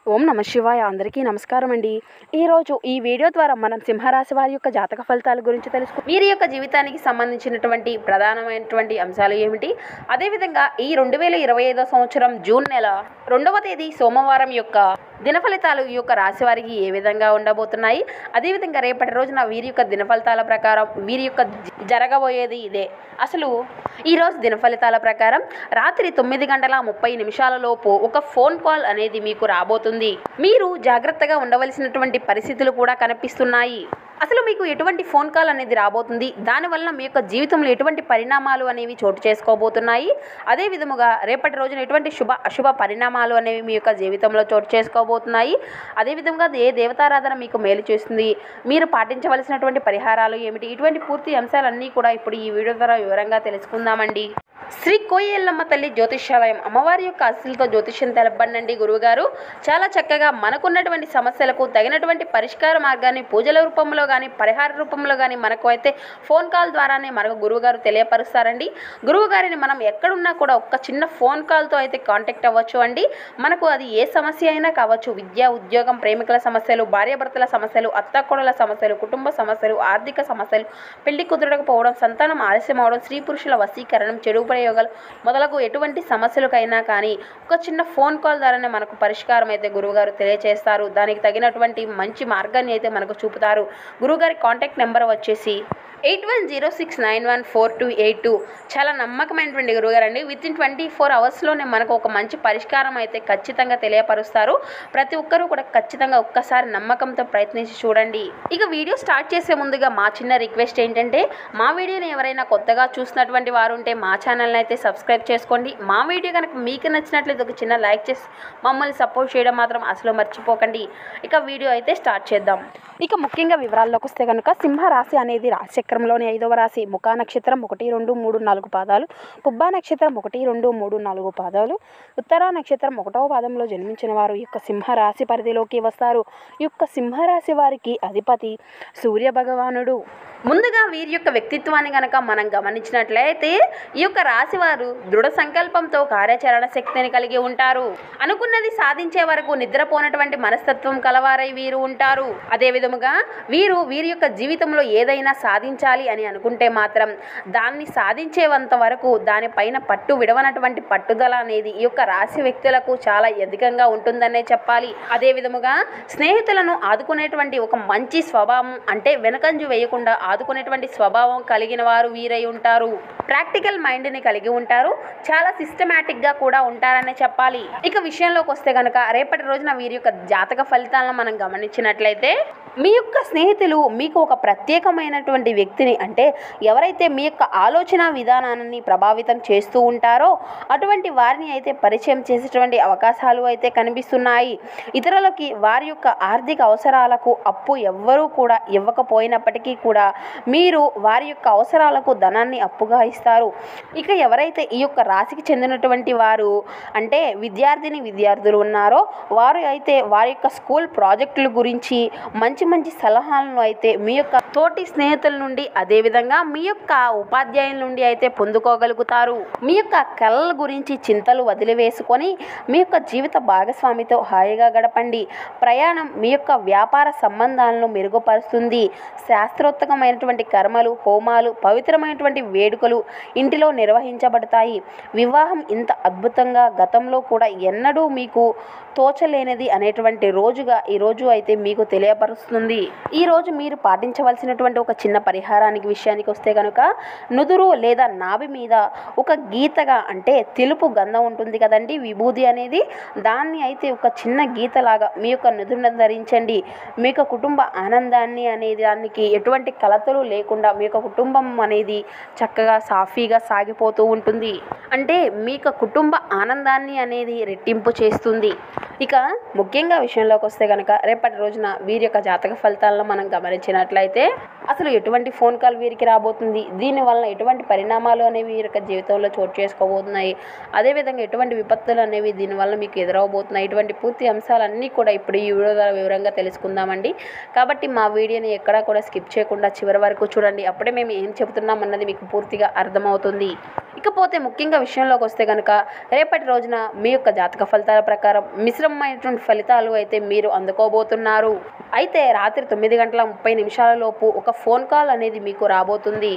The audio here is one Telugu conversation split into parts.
ఓం నమ శివాయ. అందరికీ నమస్కారం అండి. ఈరోజు ఈ వీడియో ద్వారా మనం సింహరాశి వారి యొక్క జాతక ఫలితాల గురించి వీరి యొక్క జీవితానికి సంబంధించినటువంటి ప్రధానమైనటువంటి అంశాలు ఏమిటి, అదేవిధంగా ఈ 2025 సంవత్సరం జూన్ నెల 2వ తేదీ సోమవారం యొక్క దిన ఫలితాలు ఈ యొక్క రాశి వారికి ఏ విధంగా ఉండబోతున్నాయి, అదేవిధంగా రేపటి రోజున వీరి యొక్క దిన ఫలితాల ప్రకారం వీరి యొక్క జరగబోయేది ఇదే. అసలు ఈరోజు దిన ఫలితాల ప్రకారం రాత్రి 9:30 లోపు ఒక ఫోన్ కాల్ అనేది మీకు రాబోతుంది. మీరు జాగ్రత్తగా ఉండవలసినటువంటి పరిస్థితులు కూడా కనిపిస్తున్నాయి. అసలు మీకు ఎటువంటి ఫోన్ కాల్ అనేది రాబోతుంది, దానివల్ల మీ యొక్క జీవితంలో ఎటువంటి పరిణామాలు అనేవి చోటు చేసుకోబోతున్నాయి, అదే విధముగా రేపటి రోజున ఎటువంటి శుభ అశుభ పరిణామాలు అనేవి మీ యొక్క జీవితంలో చోటు చేసుకోబోతున్నాయి, అదేవిధంగా ఏ దేవతారాధన మీకు మేలు చేస్తుంది, మీరు పాటించవలసినటువంటి పరిహారాలు ఏమిటి, ఇటువంటి పూర్తి అంశాలన్నీ కూడా ఇప్పుడు ఈ వీడియో ద్వారా వివరంగా తెలుసుకుందామండి. శ్రీ కోయెల్లమ్మ తల్లి జ్యోతిష్యాలయం అమ్మవారి యొక్క ఆశీస్సులతో జ్యోతిష్యం తెలపండి. గురువుగారు చాలా చక్కగా మనకున్నటువంటి సమస్యలకు తగినటువంటి పరిష్కార మార్గాన్ని పూజల రూపంలో కానీ పరిహార రూపంలో కానీ మనకు అయితే ఫోన్ కాల్ ద్వారానే మనకు గురువుగారు తెలియపరుస్తారండి. గురువుగారిని మనం ఎక్కడున్నా కూడా ఒక్క చిన్న ఫోన్ కాల్తో అయితే కాంటాక్ట్ అవ్వచ్చు అండి. మనకు అది ఏ సమస్య అయినా కావచ్చు, విద్య, ఉద్యోగం, ప్రేమికుల సమస్యలు, భార్యాభర్తల సమస్యలు, అత్తకోడల సమస్యలు, కుటుంబ సమస్యలు, ఆర్థిక సమస్యలు, పెళ్లి కుదరకపోవడం, సంతానం ఆలస్యం అవడం, స్త్రీ పురుషుల వశీకరణం, చెడు ప్రయోగాలు మొదలగు ఎటువంటి సమస్యలకైనా కానీ ఒక చిన్న ఫోన్ కాల్ ద్వారానే మనకు పరిష్కారం అయితే గురువుగారు తెలియజేస్తారు. దానికి తగినటువంటి మంచి మార్గాన్ని అయితే మనకు చూపుతారు. గురువుగారి కాంటాక్ట్ నెంబర్ వచ్చేసి 8106914282. చాలా నమ్మకమైనటువంటి గురువుగారు అండి. వితిన్ 24 అవర్స్లోనే మనకు ఒక మంచి పరిష్కారం అయితే ఖచ్చితంగా తెలియపరుస్తారు. ప్రతి ఒక్కరూ కూడా ఖచ్చితంగా ఒక్కసారి నమ్మకంతో ప్రయత్నించి చూడండి. ఇక వీడియో స్టార్ట్ చేసే ముందుగా మా చిన్న రిక్వెస్ట్ ఏంటంటే, మా వీడియోని ఎవరైనా కొత్తగా చూసినటువంటి వారు ఉంటే మా ఛానల్ని అయితే సబ్స్క్రైబ్ చేసుకోండి. మా వీడియో కనుక మీకు నచ్చినట్లయితే ఒక చిన్న లైక్ చేసి మమ్మల్ని సపోర్ట్ చేయడం మాత్రం అసలు మర్చిపోకండి. ఇక వీడియో అయితే స్టార్ట్ చేద్దాం. ఇక ముఖ్యంగా వివరాల్లోకి వస్తే కనుక సింహరాశి అనేది రాశిచక్రంలోని 5వ రాశి. ముఖా నక్షత్రం 1, 2, 3, 4 పాదాలు, పుబ్బా నక్షత్రం 1, 2, 3, 4 పాదాలు, ఉత్తరా నక్షత్రం 1వ పాదంలో జన్మించిన వారు ఈ యొక్క సింహరాశి పరిధిలోకి వస్తారు. ఈ యొక్క సింహరాశి వారికి అధిపతి సూర్య భగవానుడు. ముందుగా వీరి యొక్క వ్యక్తిత్వాన్ని కనుక మనం గమనించినట్లయితే ఈ యొక్క రాశి వారు దృఢ సంకల్పంతో కార్యాచరణ శక్తిని కలిగి ఉంటారు. అనుకున్నది సాధించే వరకు నిద్రపోనటువంటి మనస్తత్వం కలవారై వీరు ఉంటారు. అదే విధముగా వీరి యొక్క జీవితంలో ఏదైనా సాధించాలి అని అనుకుంటే మాత్రం దాన్ని సాధించేంత వరకు దానిపైన పట్టు విడవనటువంటి పట్టుదల అనేది ఈ యొక్క రాశి వ్యక్తులకు చాలా అధికంగా ఉంటుందనే చెప్పాలి. అదే విధముగా స్నేహితులను ఆదుకునేటువంటి ఒక మంచి స్వభావం, అంటే వెనకంజు వేయకుండా ఆదుకునేటువంటి స్వభావం కలిగిన వారు వీరై ఉంటారు. ప్రాక్టికల్ మైండ్ని కలిగి ఉంటారు. చాలా సిస్టమేటిక్గా కూడా ఉంటారనే చెప్పాలి. ఇక విషయంలోకి వస్తే కనుక రేపటి రోజున వీరి యొక్క జాతక ఫలితాలను మనం గమనించినట్లయితే, మీ యొక్క స్నేహితులు మీకు ఒక ప్రత్యేకమైనటువంటి వ్యక్తిని, అంటే ఎవరైతే మీ యొక్క ఆలోచన విధానాన్ని ప్రభావితం చేస్తూ ఉంటారో అటువంటి వారిని అయితే పరిచయం చేసేటువంటి అవకాశాలు అయితే కనిపిస్తున్నాయి. ఇతరులకి వారి యొక్క ఆర్థిక అవసరాలకు అప్పు ఎవ్వరూ కూడా ఇవ్వకపోయినప్పటికీ కూడా మీరు వారి యొక్క అవసరాలకు ధనాన్ని అప్పుగా ఇస్తారు. ఇక ఎవరైతే ఈ యొక్క రాశికి చెందినటువంటి వారు, అంటే విద్యార్థులు ఉన్నారో వారు అయితే వారి యొక్క స్కూల్ ప్రాజెక్టుల గురించి మంచి సలహాలను అయితే మీ యొక్క తోటి స్నేహితుల నుండి, అదేవిధంగా మీ యొక్క ఉపాధ్యాయుల నుండి అయితే పొందుకోగలుగుతారు. మీ యొక్క కళల గురించి చింతలు వదిలివేసుకొని మీ యొక్క జీవిత భాగస్వామితో హాయిగా గడపండి. ప్రయాణం మీ యొక్క వ్యాపార సంబంధాలను మెరుగుపరుస్తుంది. శాస్త్రోక్తమైనటువంటి కర్మలు, హోమాలు, పవిత్రమైనటువంటి వేడుకలు ఇంటిలో నిర్వహించబడతాయి. వివాహం ఇంత అద్భుతంగా గతంలో కూడా ఎన్నడూ మీకు తోచలేనిది అనేటువంటి రోజుగా ఈరోజు అయితే మీకు తెలియపరుస్తుంది. ఈరోజు మీరు పాటించవలసినటువంటి ఒక చిన్న పరిహారానికి విషయానికి వస్తే కనుక, నుదురు లేదా నాభి మీద ఒక గీతగా, అంటే తెలుపు గంధం ఉంటుంది కదండి, విభూది అనేది, దాన్ని అయితే ఒక చిన్న గీతలాగా మీ యొక్క నుదురును ధరించండి. మీ యొక్క కుటుంబ ఆనందాన్ని అనేది దానికి ఎటువంటి కలతలు లేకుండా మీ యొక్క కుటుంబం అనేది చక్కగా సాఫీగా సాగిపోతూ ఉంటుంది. అంటే మీ యొక్క కుటుంబ ఆనందాన్ని అనేది రెట్టింపు చేస్తుంది. ఇక ముఖ్యంగా విషయంలోకి వస్తే కనుక రేపటి రోజున వీరి యొక్క జాతక జాతక ఫలితాలను మనం గమనించినట్లయితే అసలు ఎటువంటి ఫోన్ కాల్ వీరికి రాబోతుంది, దీనివల్ల ఎటువంటి పరిణామాలు అనేవి వీరి యొక్క జీవితంలో చోటు చేసుకోబోతున్నాయి, అదేవిధంగా ఎటువంటి విపత్తులు అనేవి దీనివల్ల మీకు ఎదురవబోతున్నాయి, ఇటువంటి పూర్తి అంశాలన్నీ కూడా ఇప్పుడు ఈ వీడియో ద్వారా వివరంగా తెలుసుకుందామండి. కాబట్టి మా వీడియోని ఎక్కడా కూడా స్కిప్ చేయకుండా చివరి వరకు చూడండి. అప్పుడే మేము ఏం చెబుతున్నాం అన్నది మీకు పూర్తిగా అర్థమవుతుంది. ఇకపోతే ముఖ్యంగా విషయంలోకి వస్తే కనుక రేపటి రోజున మీ యొక్క జాతక ఫలితాల ప్రకారం మిశ్రమమైనటువంటి ఫలితాలు అయితే మీరు అందుకోబోతున్నారు. అయితే రాత్రి 9:30 లోపు ఒక ఫోన్ కాల్ అనేది మీకు రాబోతుంది.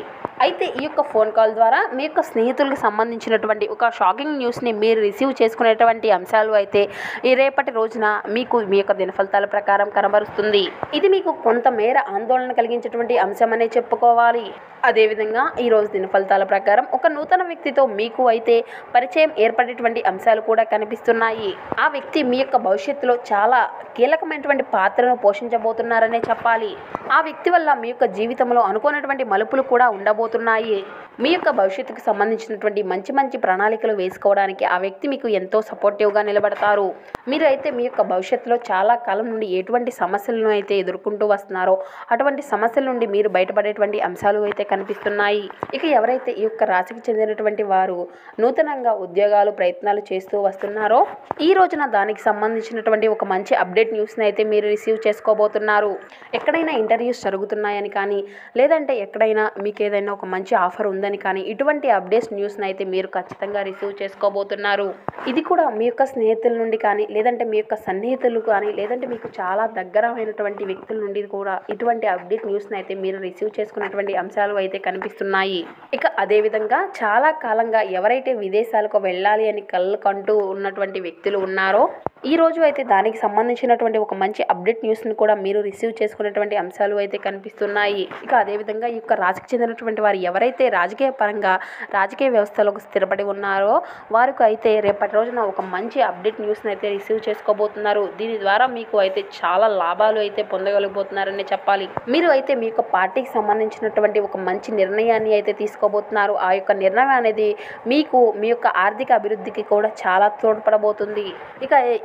అయితే ఈ యొక్క ఫోన్ కాల్ ద్వారా మీ యొక్క స్నేహితులకు సంబంధించినటువంటి ఒక షాకింగ్ న్యూస్ని మీరు రిసీవ్ చేసుకునేటువంటి అంశాలు అయితే ఈ రేపటి రోజున మీకు మీ యొక్క దిన ఫలితాల ప్రకారం కనబరుస్తుంది. ఇది మీకు కొంతమేర ఆందోళన కలిగించేటువంటి అంశం అనే చెప్పుకోవాలి. అదేవిధంగా ఈరోజు దిన ఫలితాల ప్రకారం ఒక నూతన వ్యక్తితో మీకు అయితే పరిచయం ఏర్పడేటువంటి అంశాలు కూడా కనిపిస్తున్నాయి. ఆ వ్యక్తి మీ యొక్క భవిష్యత్తులో చాలా కీలకమైనటువంటి పాత్రను పోషించబోతున్నారనే చెప్పాలి. ఆ వ్యక్తి వల్ల మీ యొక్క జీవితంలో అనుకోనటువంటి మలుపులు కూడా ఉండబోతున్నాయి. మీ యొక్క భవిష్యత్తుకు సంబంధించినటువంటి మంచి ప్రణాళికలు వేసుకోవడానికి ఆ వ్యక్తి మీకు ఎంతో సపోర్టివ్గా నిలబడతారు. మీరు అయితే మీ యొక్క భవిష్యత్తులో చాలా కాలం నుండి ఎటువంటి సమస్యలను అయితే ఎదుర్కొంటూ వస్తున్నారో అటువంటి సమస్యల నుండి మీరు బయటపడేటువంటి అంశాలు అయితే కనిపిస్తున్నాయి. ఇక ఎవరైతే ఈ యొక్క రాశికి చెందినటువంటి వారు నూతనంగా ఉద్యోగాలు ప్రయత్నాలు చేస్తూ వస్తున్నారో ఈ రోజున దానికి సంబంధించినటువంటి ఒక మంచి అప్డేట్ న్యూస్ని అయితే మీరు రిసీవ్ చేసుకోబోతున్నారు. ఎక్కడైనా ఇంటర్వ్యూస్ జరుగుతున్నాయని కానీ లేదంటే ఎక్కడైనా మీకు ఏదైనా ఒక మంచి ఆఫర్ ఉందని కానీ ఇటువంటి అప్డేట్స్ న్యూస్ని అయితే మీరు ఖచ్చితంగా రిసీవ్ చేసుకోబోతున్నారు. ఇది కూడా మీ యొక్క స్నేహితుల నుండి కానీ లేదంటే మీ యొక్క సన్నిహితులు కానీ లేదంటే మీకు చాలా దగ్గరమైనటువంటి వ్యక్తుల నుండి కూడా ఇటువంటి అప్డేట్ న్యూస్ని అయితే మీరు రిసీవ్ చేసుకున్నటువంటి అంశాలు అయితే కనిపిస్తున్నాయి. ఇక అదేవిధంగా చాలా కాలంగా ఎవరైతే విదేశాలకు వెళ్ళాలి అని కళ్ళు కంటూ ఉన్నటువంటి వ్యక్తులు ఉన్నారో ఈ రోజు అయితే దానికి సంబంధించినటువంటి ఒక మంచి అప్డేట్ న్యూస్ని కూడా మీరు రిసీవ్ చేసుకున్నటువంటి అంశాలు అయితే కనిపిస్తున్నాయి. ఇక అదేవిధంగా ఈ యొక్క రాశికి చెందినటువంటి వారు ఎవరైతే రాజకీయ పరంగా రాజకీయ వ్యవస్థలో స్థిరపడి ఉన్నారో వారికి అయితే రేపటి రోజున ఒక మంచి అప్డేట్ న్యూస్ని అయితే రిసీవ్ చేసుకోబోతున్నారు. దీని ద్వారా మీకు అయితే చాలా లాభాలు అయితే పొందగలిగిపోతున్నారని చెప్పాలి. మీరు అయితే మీ యొక్క పార్టీకి సంబంధించినటువంటి ఒక మంచి నిర్ణయాన్ని అయితే తీసుకోబోతున్నారు. ఆ యొక్క నిర్ణయం అనేది మీకు మీ యొక్క ఆర్థిక అభివృద్ధికి కూడా చాలా తోడ్పడబోతుంది.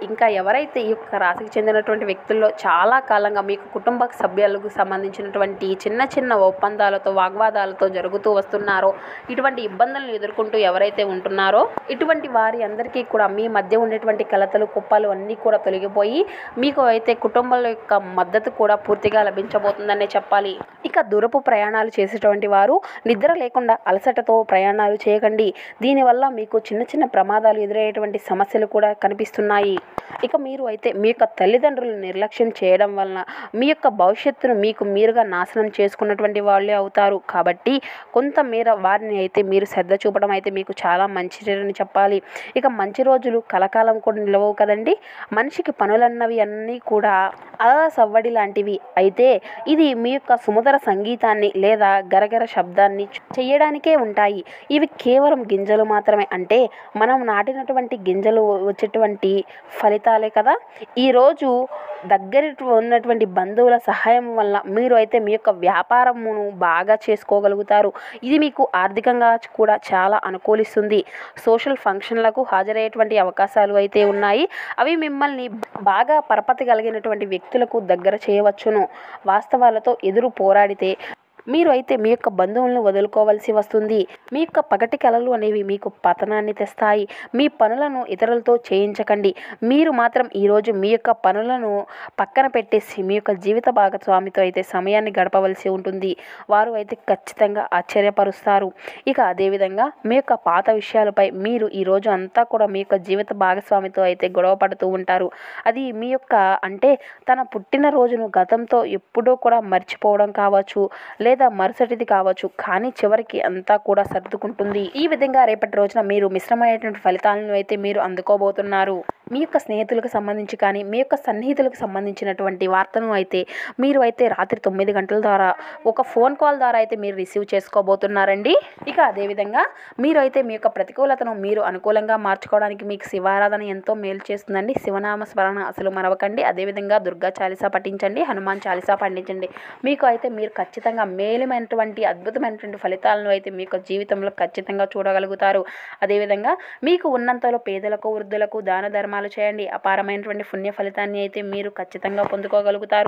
ఇంకా ఎవరైతే ఈ యొక్క రాశికి చెందినటువంటి వ్యక్తుల్లో చాలా కాలంగా మీకు కుటుంబ సభ్యులకు సంబంధించినటువంటి చిన్న ఒప్పందాలతో వాగ్వాదాలతో జరుగుతూ వస్తున్నారో ఇటువంటి ఇబ్బందులను ఎదుర్కొంటూ ఎవరైతే ఉంటున్నారో ఇటువంటి వారి అందరికీ కూడా మీ మధ్య ఉండేటువంటి కలతలు కుప్పలు అన్నీ కూడా తొలగిపోయి మీకు అయితే కుటుంబాల యొక్క మద్దతు కూడా పూర్తిగా లభించబోతుందనే చెప్పాలి. ఇక దూరపు ప్రయాణాలు చేసేటువంటి వారు నిద్ర లేకుండా అలసటతో ప్రయాణాలు చేయకండి. దీనివల్ల మీకు చిన్న ప్రమాదాలు ఎదురయ్యేటువంటి సమస్యలు కూడా కనిపిస్తున్నాయి. ఇక మీరు అయితే మీ యొక్క తల్లిదండ్రులు నిర్లక్ష్యం చేయడం వలన మీ యొక్క భవిష్యత్తును మీకు మీరుగా నాశనం చేసుకున్నటువంటి వాళ్ళే అవుతారు. కాబట్టి కొంతమేర వారిని అయితే మీరు శ్రద్ధ చూపడం అయితే మీకు చాలా మంచిదని చెప్పాలి. ఇక మంచి రోజులు కలకాలం కూడా నిలవవు కదండి. మనిషికి పనులన్నవి అన్నీ కూడా అలా సవ్వడి లాంటివి. అయితే ఇది మీ యొక్క సుమధుర సంగీతాన్ని లేదా గరగర శబ్దాన్ని చేయడానికే ఉంటాయి. ఇవి కేవలం గింజలు మాత్రమే. అంటే మనం నాటినటువంటి గింజలు వచ్చేటువంటి ఫలితాలే కదా. ఈరోజు దగ్గర ఉన్నటువంటి బంధువుల సహాయం వల్ల మీరు అయితే మీ యొక్క వ్యాపారమును బాగా చేసుకోగలుగుతారు. ఇది మీకు ఆర్థికంగా కూడా చాలా అనుకూలిస్తుంది. సోషల్ ఫంక్షన్లకు హాజరయ్యేటువంటి అవకాశాలు అయితే ఉన్నాయి. అవి మిమ్మల్ని బాగా పరపతి కలిగినటువంటి వ్యక్తులకు దగ్గర చేయవచ్చును. వాస్తవాలతో ఎదురు పోరాడితే మీరు అయితే మీ యొక్క బంధువులను వదులుకోవాల్సి వస్తుంది. మీ యొక్క పగటి కలలు అనేవి మీకు పతనాన్ని తెస్తాయి. మీ పనులను ఇతరులతో చేయించకండి. మీరు మాత్రం ఈరోజు మీ యొక్క పనులను పక్కన పెట్టేసి మీ యొక్క జీవిత భాగస్వామితో అయితే సమయాన్ని గడపవలసి ఉంటుంది. వారు అయితే ఖచ్చితంగా ఆశ్చర్యపరుస్తారు. ఇక అదేవిధంగా మీ యొక్క పాత విషయాలపై మీరు ఈరోజు అంతా కూడా మీ యొక్క జీవిత భాగస్వామితో అయితే గొడవ పడుతూ ఉంటారు. అది మీ యొక్క అంటే తన పుట్టినరోజును గతంతో ఎప్పుడో కూడా మర్చిపోవడం కావచ్చు లేదా మరుసటిది కావచ్చు. కానీ చివరికి అంతా కూడా సర్దుకుంటుంది. ఈ విధంగా రేపటి రోజున మీరు మిశ్రమైనటువంటి ఫలితాలను అయితే మీరు అందుకోబోతున్నారు. మీ యొక్క స్నేహితులకు సంబంధించి కానీ మీ యొక్క సన్నిహితులకు సంబంధించినటువంటి వార్తను అయితే మీరు అయితే రాత్రి 9 గంటల ద్వారా ఒక ఫోన్ కాల్ ద్వారా అయితే మీరు రిసీవ్ చేసుకోబోతున్నారండి. ఇక అదేవిధంగా మీరు అయితే మీ యొక్క ప్రతికూలతను మీరు అనుకూలంగా మార్చుకోవడానికి మీకు శివారాధన ఎంతో మేలు చేస్తుందండి. శివనామ స్మరణ అసలు మరవకండి. అదేవిధంగా దుర్గా చాలీసా పఠించండి, హనుమాన్ చాలీసా పండించండి. మీకు అయితే మీరు ఖచ్చితంగా మేలుమైనటువంటి అద్భుతమైనటువంటి ఫలితాలను అయితే మీ యొక్క జీవితంలో ఖచ్చితంగా చూడగలుగుతారు. అదేవిధంగా మీకు ఉన్నంతలో పేదలకు వృద్ధులకు దాన ధర్మాలు చేయండి. అపారమైనటువంటి పుణ్య ఫలితాన్ని అయితే మీరు ఖచ్చితంగా పొందుకోగలుగుతారు.